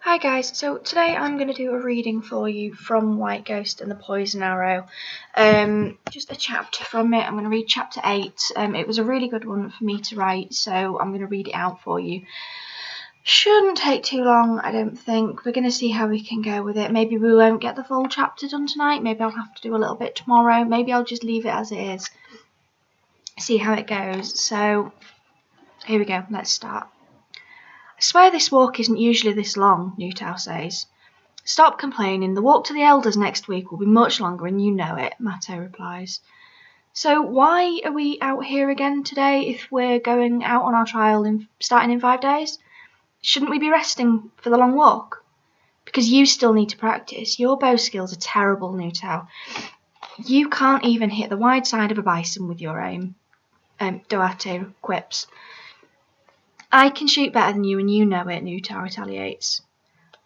Hi guys, so today I'm going to do a reading for you from White Ghost and the Poison Arrow. Just a chapter from it. I'm going to read chapter 8. It was a really good one for me to write, so I'm going to read it out for you. Shouldn't take too long, I don't think. We're going to see how we can go with it. Maybe we won't get the full chapter done tonight. Maybe I'll have to do a little bit tomorrow. Maybe I'll just leave it as it is. See how it goes. So, here we go. Let's start. I swear this walk isn't usually this long, Newtow says. Stop complaining. The walk to the elders next week will be much longer and you know it, Matto replies. So why are we out here again today if we're going out on our trial starting in 5 days? Shouldn't we be resting for the long walk? Because you still need to practice. Your bow skills are terrible, Newtow. You can't even hit the wide side of a bison with your aim, Duarte quips. I can shoot better than you and you know it, Newtow retaliates.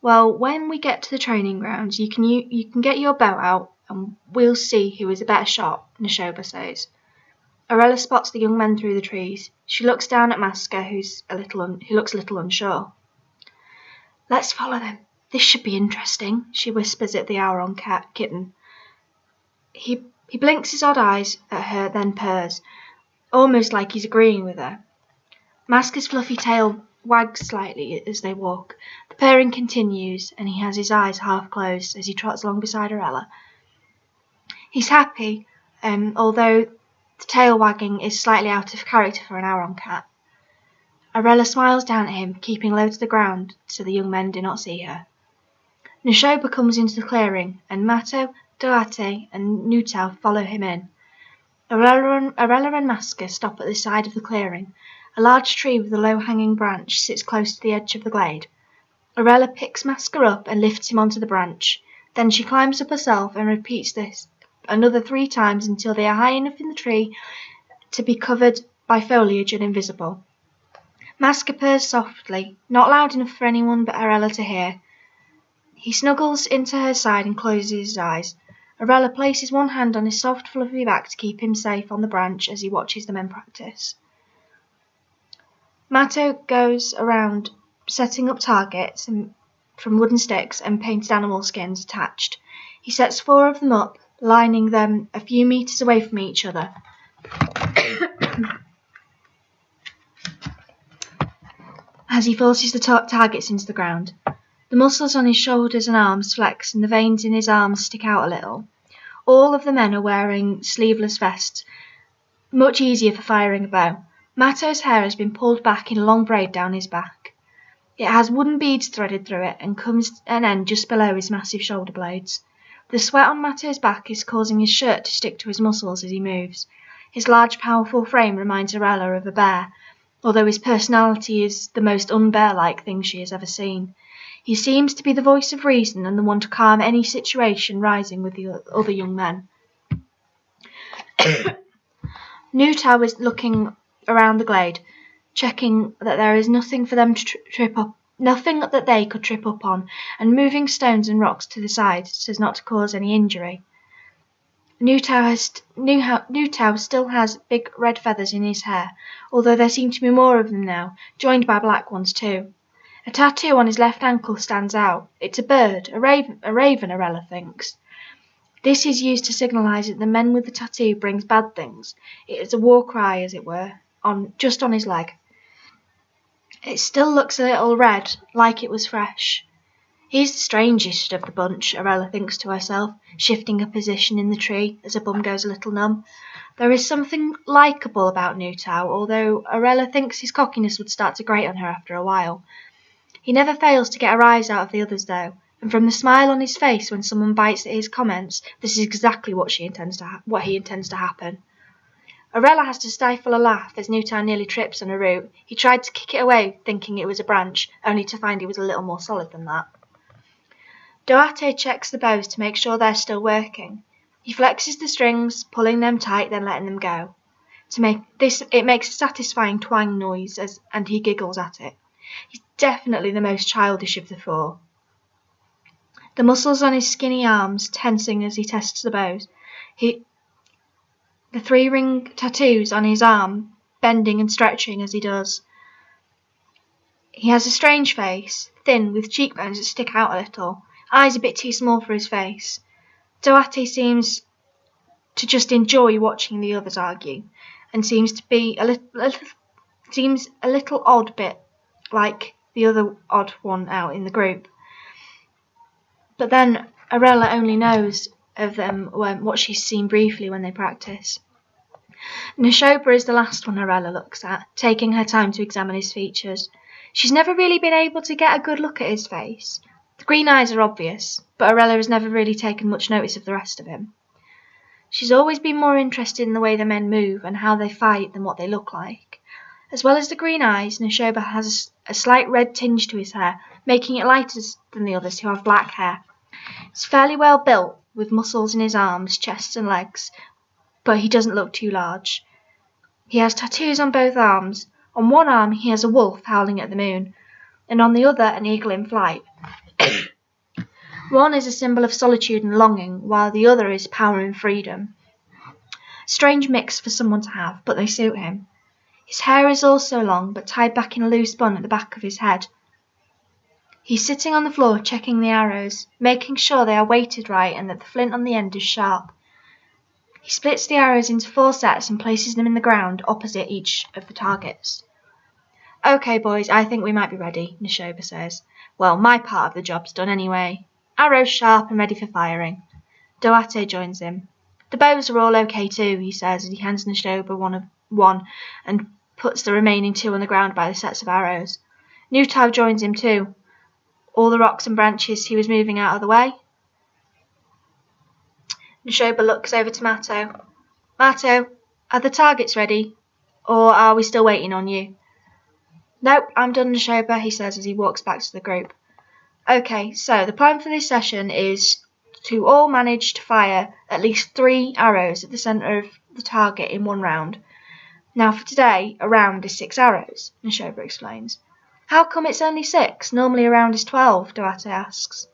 Well, when we get to the training grounds, you can get your bow out and we'll see who is a better shot, Neshoba says. Arella spots the young men through the trees. She looks down at Maska, who looks a little unsure. Let's follow them. This should be interesting, she whispers at the Auron kitten. He blinks his odd eyes at her, then purrs, almost like he's agreeing with her. Maska's fluffy tail wags slightly as they walk. The purring continues, and he has his eyes half closed as he trots along beside Arella. He's happy, although the tail wagging is slightly out of character for an Auron cat. Arella smiles down at him, keeping low to the ground so the young men do not see her. Neshoba comes into the clearing, and Matto, Duarte, and Newtow follow him in. Arella and Maska stop at the side of the clearing. A large tree with a low-hanging branch sits close to the edge of the glade. Arella picks Maska up and lifts him onto the branch. Then she climbs up herself and repeats this another 3 times until they are high enough in the tree to be covered by foliage and invisible. Maska purrs softly, not loud enough for anyone but Arella to hear. He snuggles into her side and closes his eyes. Arella places one hand on his soft, fluffy back to keep him safe on the branch as he watches the men practice. Matto goes around setting up targets from wooden sticks and painted animal skins attached. He sets 4 of them up, lining them a few metres away from each other. As he forces the targets into the ground. The muscles on his shoulders and arms flex and the veins in his arms stick out a little. All of the men are wearing sleeveless vests, much easier for firing a bow. Matto's hair has been pulled back in a long braid down his back. It has wooden beads threaded through it and comes to an end just below his massive shoulder blades. The sweat on Matto's back is causing his shirt to stick to his muscles as he moves. His large, powerful frame reminds Arella of a bear, although his personality is the most unbear-like thing she has ever seen. He seems to be the voice of reason and the one to calm any situation rising with the other young men. Newtow is looking around the glade, checking that there is nothing for them to nothing that they could trip up on, and moving stones and rocks to the side so as not to cause any injury. Newtow still has big red feathers in his hair, although there seem to be more of them now, joined by black ones too. A tattoo on his left ankle stands out. It's a bird, a raven, Arella thinks. This is used to signalise that the man with the tattoo brings bad things. It is a war cry, as it were, just on his leg. It still looks a little red, like it was fresh. He's the strangest of the bunch, Arella thinks to herself, shifting her position in the tree as her bum goes a little numb. There is something likeable about Newtow, although Arella thinks his cockiness would start to grate on her after a while. He never fails to get a rise out of the others, though, and from the smile on his face when someone bites at his comments, this is exactly what he intends to happen. Arella has to stifle a laugh as Newtow nearly trips on a root. He tried to kick it away, thinking it was a branch, only to find it was a little more solid than that. Duarte checks the bows to make sure they're still working. He flexes the strings, pulling them tight, then letting them go. It makes a satisfying twang noise, and he giggles at it. He's definitely the most childish of the 4. The muscles on his skinny arms tensing as he tests the bows. The 3-ring tattoos on his arm bending and stretching as he does. He has a strange face, thin with cheekbones that stick out a little, eyes a bit too small for his face. Doate seems to just enjoy watching the others argue, and seems to be a little odd bit like the other odd one out in the group. But then Arella only knows of them what she's seen briefly when they practice. Neshoba is the last one Arella looks at, taking her time to examine his features. She's never really been able to get a good look at his face. The green eyes are obvious, but Arella has never really taken much notice of the rest of him. She's always been more interested in the way the men move and how they fight than what they look like. As well as the green eyes, Neshoba has a slight red tinge to his hair, making it lighter than the others who have black hair. He's fairly well built, with muscles in his arms, chest and legs, but he doesn't look too large. He has tattoos on both arms. On one arm he has a wolf howling at the moon, and on the other an eagle in flight. One is a symbol of solitude and longing, while the other is power and freedom. Strange mix for someone to have, but they suit him. His hair is also long, but tied back in a loose bun at the back of his head. He's sitting on the floor checking the arrows, making sure they are weighted right and that the flint on the end is sharp. He splits the arrows into 4 sets and places them in the ground opposite each of the targets. "Okay, boys, I think we might be ready," Neshoba says. "Well, my part of the job's done anyway. Arrows sharp and ready for firing." Doate joins him. "The bows are all okay too," he says as he hands Neshoba one and puts the remaining 2 on the ground by the sets of arrows. Nutau joins him too. All the rocks and branches he was moving out of the way. Neshoba looks over to Matto. "Matto, are the targets ready? Or are we still waiting on you?" "Nope, I'm done, Neshoba," he says as he walks back to the group. "Okay, so the plan for this session is to all manage to fire at least 3 arrows at the centre of the target in 1 round. Now for today, a round is 6 arrows, Neshoba explains. "How come it's only 6? Normally a round is 12, Doate asks.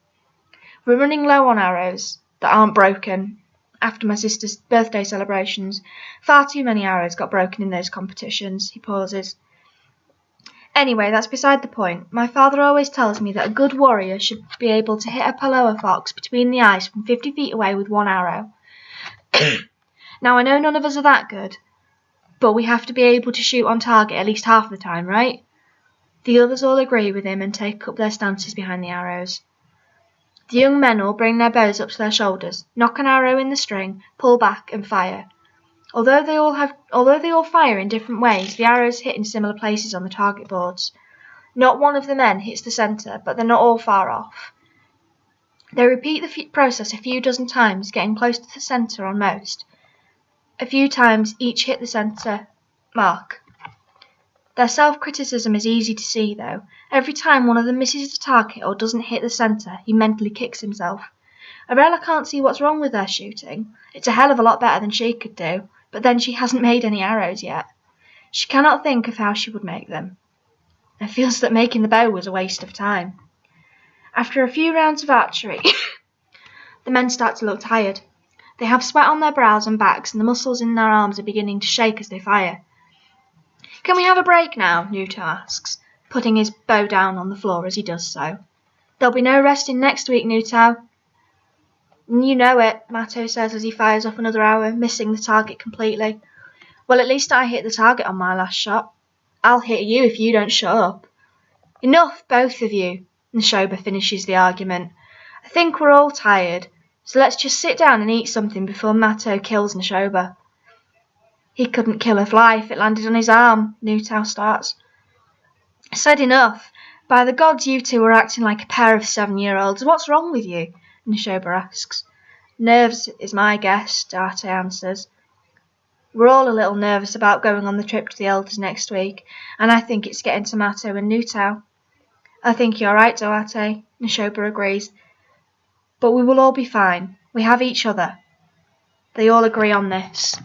"We're running low on arrows that aren't broken. After my sister's birthday celebrations, far too many arrows got broken in those competitions," he pauses. "Anyway, that's beside the point. My father always tells me that a good warrior should be able to hit a paloa fox between the eyes from 50 feet away with 1 arrow. Now, I know none of us are that good, but we have to be able to shoot on target at least half the time, right?" The others all agree with him and take up their stances behind the arrows. The young men all bring their bows up to their shoulders, knock an arrow in the string, pull back and fire. Although they all fire in different ways, the arrows hit in similar places on the target boards. Not one of the men hits the centre, but they're not all far off. They repeat the process a few dozen times, getting close to the centre on most. A few times each hit the centre mark. Their self-criticism is easy to see, though. Every time one of them misses the target or doesn't hit the centre, he mentally kicks himself. Arella can't see what's wrong with their shooting. It's a hell of a lot better than she could do, but then she hasn't made any arrows yet. She cannot think of how she would make them, and feels that making the bow was a waste of time. After a few rounds of archery, the men start to look tired. They have sweat on their brows and backs, and the muscles in their arms are beginning to shake as they fire. "Can we have a break now?" Nutau asks, putting his bow down on the floor as he does so. "There'll be no resting next week, Nutau." "You know it," Matto says as he fires off another arrow, missing the target completely. "Well, at least I hit the target on my last shot. I'll hit you if you don't shut up." "Enough, both of you," Neshoba finishes the argument. "I think we're all tired, so let's just sit down and eat something before Matto kills Neshoba." "He couldn't kill a fly if it landed on his arm," Nutau starts. "Said enough. By the gods, you two are acting like a pair of 7-year-olds. What's wrong with you?" Neshoba asks. "Nerves is my guess," Doate answers. "We're all a little nervous about going on the trip to the Elders next week, and I think it's getting to Matto and Nutau." "I think you're right, Doate," Neshoba agrees. "But we will all be fine. We have each other." They all agree on this.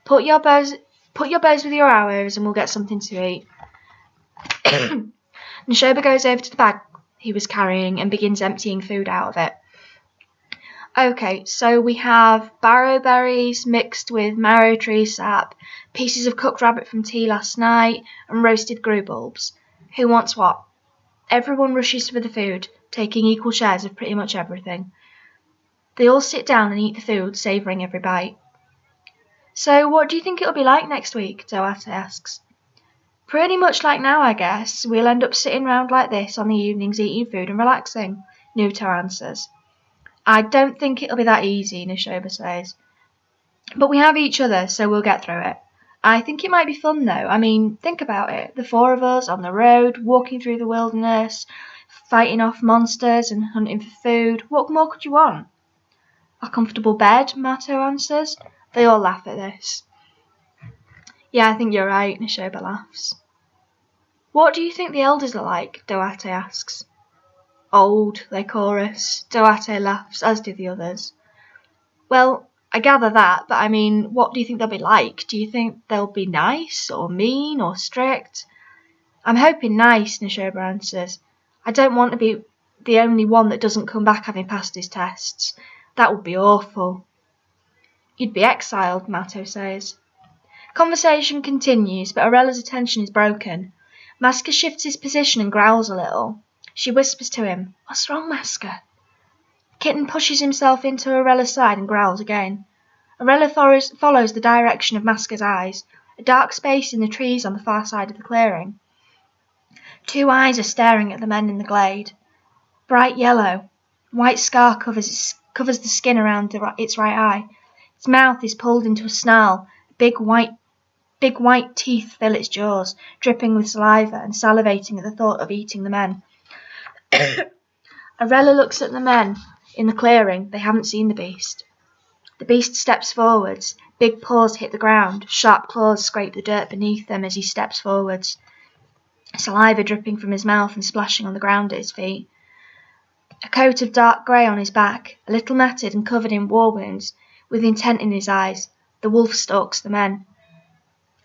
Put your bows with your arrows and we'll get something to eat." Neshoba goes over to the bag he was carrying and begins emptying food out of it. "Okay, so we have barrow berries mixed with marrow tree sap, pieces of cooked rabbit from tea last night, and roasted grue bulbs. Who wants what?" Everyone rushes for the food, taking equal shares of pretty much everything. They all sit down and eat the food, savouring every bite. So what do you think it'll be like next week? Doate asks. Pretty much like now, I guess. We'll end up sitting round like this on the evenings eating food and relaxing, Nuto answers. I don't think it'll be that easy, Neshoba says. But we have each other, so we'll get through it. I think it might be fun, though. I mean, think about it. The four of us on the road, walking through the wilderness, fighting off monsters and hunting for food. What more could you want? A comfortable bed, Mato answers. They all laugh at this. Yeah, I think you're right, Neshoba laughs. What do you think the elders are like? Doate asks. Old, they chorus. Doate laughs, as do the others. Well, I gather that, but I mean, what do you think they'll be like? Do you think they'll be nice, or mean, or strict? I'm hoping nice, Neshoba answers. I don't want to be the only one that doesn't come back having passed his tests. That would be awful. You'd be exiled, Mato says. Conversation continues, but Aurella's attention is broken. Maska shifts his position and growls a little. She whispers to him, What's wrong, Maska? Kitten pushes himself into Aurella's side and growls again. Aurelia follows the direction of Maska's eyes, a dark space in the trees on the far side of the clearing. Two eyes are staring at the men in the glade. Bright yellow. White scar covers the skin around its right eye. Its mouth is pulled into a snarl. Big white teeth fill its jaws, dripping with saliva and salivating at the thought of eating the men. Aurelia looks at the men in the clearing. They haven't seen the beast. The beast steps forwards. Big paws hit the ground. Sharp claws scrape the dirt beneath them as he steps forwards. Saliva dripping from his mouth and splashing on the ground at his feet. A coat of dark grey on his back, a little matted and covered in war wounds, with intent in his eyes, the wolf stalks the men,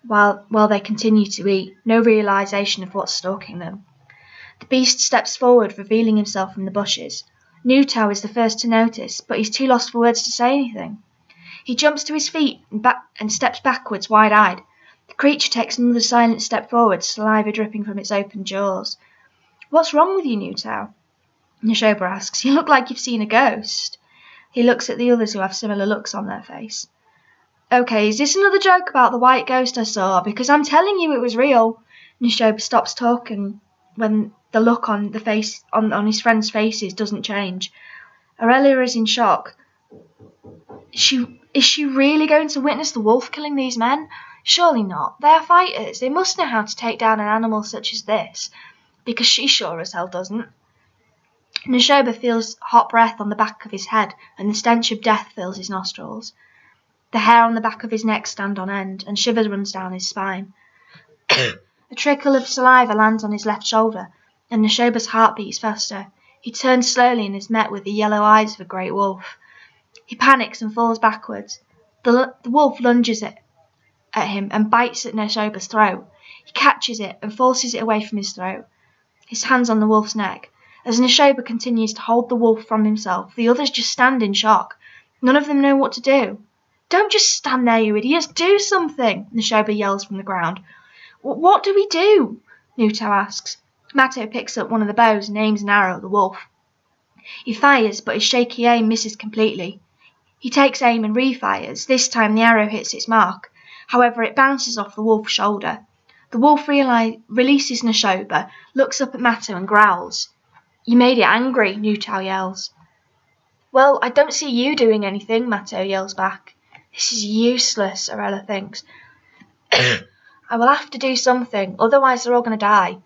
while they continue to eat, no realisation of what's stalking them. The beast steps forward, revealing himself from the bushes. Nuto is the first to notice, but he's too lost for words to say anything. He jumps to his feet and steps backwards, wide-eyed. The creature takes another silent step forward, saliva dripping from its open jaws. What's wrong with you, Nuto? Neshoba asks. You look like you've seen a ghost. He looks at the others who have similar looks on their face. Okay, is this another joke about the white ghost I saw? Because I'm telling you it was real. Neshoba stops talking when the look on the face on his friends' faces doesn't change. Aurelia is in shock. Is she really going to witness the wolf killing these men? Surely not. They are fighters. They must know how to take down an animal such as this. Because she sure as hell doesn't. Neshoba feels hot breath on the back of his head, and the stench of death fills his nostrils. The hair on the back of his neck stands on end, and shivers runs down his spine. A trickle of saliva lands on his left shoulder, and Neshoba's heart beats faster. He turns slowly and is met with the yellow eyes of a great wolf. He panics and falls backwards. The wolf lunges at him and bites at Neshoba's throat. He catches it and forces it away from his throat. His hand's on the wolf's neck. As Neshoba continues to hold the wolf from himself, the others just stand in shock. None of them know what to do. Don't just stand there, you idiots. Do something, Neshoba yells from the ground. What do we do? Nuto asks. Mato picks up one of the bows and aims an arrow at the wolf. He fires, but his shaky aim misses completely. He takes aim and refires. This time the arrow hits its mark. However, it bounces off the wolf's shoulder. The wolf releases Neshoba, looks up at Mato and growls. You made it angry, Nuto yells. Well, I don't see you doing anything, Mato yells back. This is useless, Aurelia thinks. I will have to do something, otherwise they're all going to die.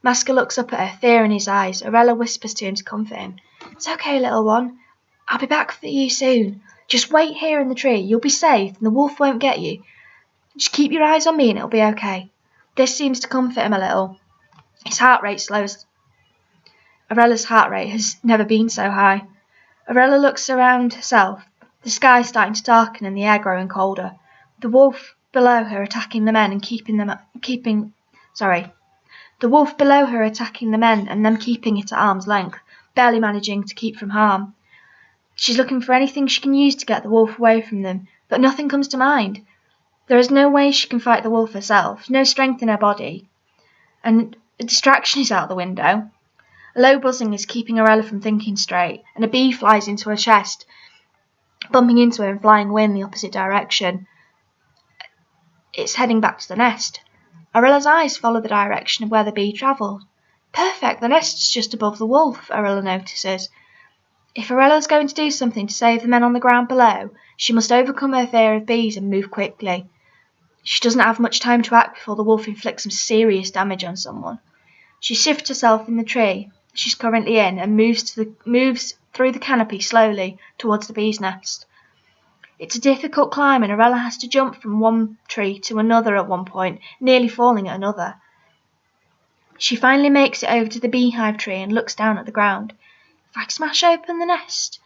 Maska looks up at her, fear in his eyes. Aurelia whispers to him to comfort him. It's okay, little one. I'll be back for you soon. Just wait here in the tree. You'll be safe, and the wolf won't get you. Just keep your eyes on me and it'll be okay. This seems to comfort him a little. His heart rate slows. Aurelia's heart rate has never been so high. Aurelia looks around herself. The sky is starting to darken and the air growing colder. The wolf below her attacking the men and keeping it at arm's length, barely managing to keep from harm. She's looking for anything she can use to get the wolf away from them, but nothing comes to mind. There is no way she can fight the wolf herself, no strength in her body, and A distraction is out the window. A low buzzing is keeping Arella from thinking straight, and a bee flies into her chest, bumping into her and flying away in the opposite direction. It's heading back to the nest. Arella's eyes follow the direction of where the bee travelled. Perfect, the nest's just above the wolf, Arella notices. If Arella's going to do something to save the men on the ground below, she must overcome her fear of bees and move quickly. She doesn't have much time to act before the wolf inflicts some serious damage on someone. She shifts herself in the tree she's currently in and moves through the canopy slowly towards the bee's nest. It's a difficult climb, and Arella has to jump from one tree to another at one point, nearly falling at another. She finally makes it over to the beehive tree and looks down at the ground. If I smash open the nest,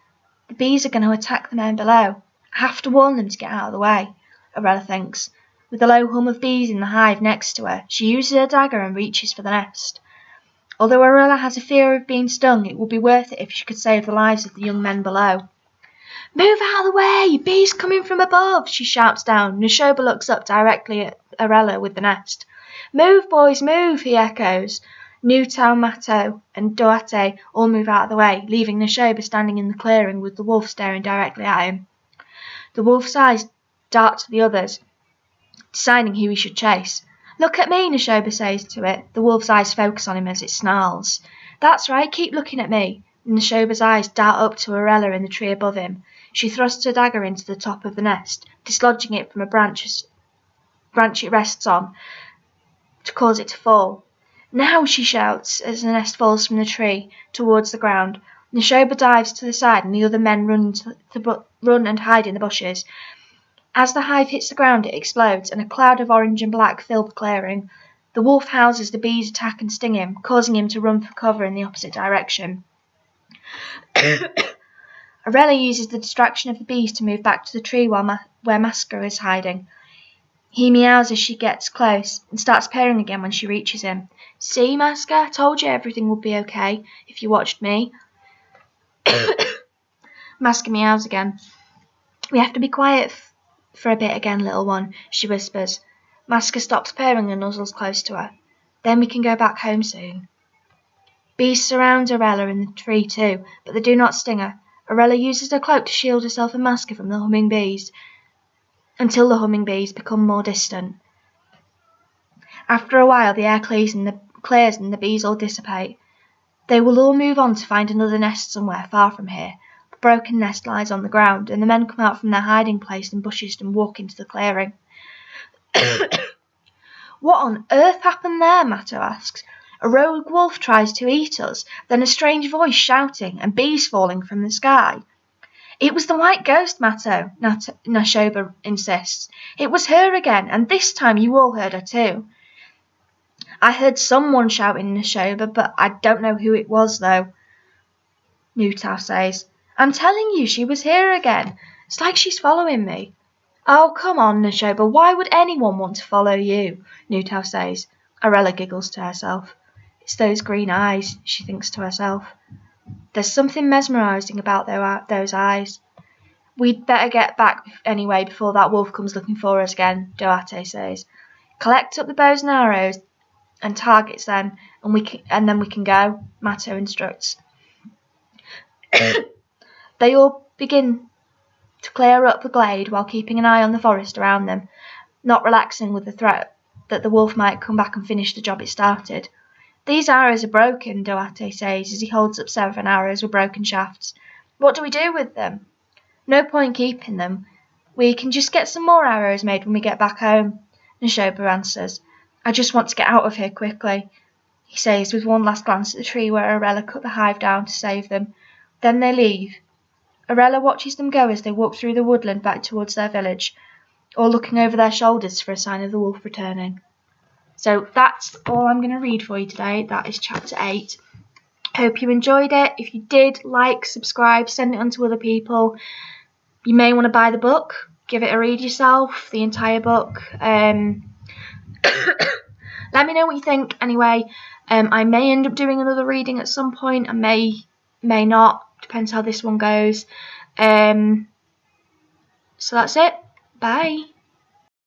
the bees are going to attack the men below. I have to warn them to get out of the way, Arella thinks. With the low hum of bees in the hive next to her, she uses her dagger and reaches for the nest. Although Arella has a fear of being stung, it would be worth it if she could save the lives of the young men below. Move out of the way! Bees coming from above! She shouts down. Neshoba looks up directly at Arella with the nest. Move, boys, move! He echoes. Nutau, Mato, and Doate all move out of the way, leaving Neshoba standing in the clearing with the wolf staring directly at him. The wolf's eyes dart to the others, deciding who he should chase. Look at me, Neshoba says to it. The wolf's eyes focus on him as it snarls. That's right, keep looking at me. Neshoba's eyes dart up to Arella in the tree above him. She thrusts her dagger into the top of the nest, dislodging it from a branch it rests on to cause it to fall. Now, she shouts as the nest falls from the tree towards the ground. Neshoba dives to the side and the other men run and hide in the bushes. As the hive hits the ground, it explodes, and a cloud of orange and black fills the clearing. The wolf howls as the bees attack and sting him, causing him to run for cover in the opposite direction. Arella uses the distraction of the bees to move back to the tree where Maska is hiding. He meows as she gets close and starts purring again when she reaches him. See, Maska, I told you everything would be okay if you watched me. Maska meows again. We have to be quiet for a bit again, little one, she whispers. Maska stops purring and nuzzles close to her. Then we can go back home soon. Bees surround Arella in the tree too, but they do not sting her. Arella uses her cloak to shield herself and Maska from the humming bees, until the humming bees become more distant. After a while, the air clears and the bees all dissipate. They will all move on to find another nest somewhere far from here. The broken nest lies on the ground, and the men come out from their hiding place in bushes and walk into the clearing. What on earth happened there? Mato asks. A rogue wolf tries to eat us, then a strange voice shouting, and bees falling from the sky. It was the white ghost, Mato, Neshoba insists. It was her again, and this time you all heard her too. I heard someone shouting, Neshoba, but I don't know who it was, though, Nutau says. I'm telling you, she was here again. It's like she's following me. Oh, come on, Neshoba, why would anyone want to follow you? Nutau says. Arella giggles to herself. It's those green eyes, she thinks to herself. There's something mesmerising about those eyes. We'd better get back anyway before that wolf comes looking for us again, Doate says. Collect up the bows and arrows and targets then, and then we can go, Mato instructs. They all begin to clear up the glade while keeping an eye on the forest around them, not relaxing with the threat that the wolf might come back and finish the job it started. These arrows are broken, Doate says as he holds up 7 arrows with broken shafts. What do we do with them? No point keeping them. We can just get some more arrows made when we get back home, Neshoba answers. I just want to get out of here quickly, he says with one last glance at the tree where Arella cut the hive down to save them. Then they leave. Arella watches them go as they walk through the woodland back towards their village, all looking over their shoulders for a sign of the wolf returning. So that's all I'm going to read for you today. That is chapter 8. Hope you enjoyed it. If you did, like, subscribe, send it on to other people. You may want to buy the book, give it a read yourself, the entire book. Let me know what you think anyway. I may end up doing another reading at some point. I may not. Depends how this one goes. So that's it. Bye.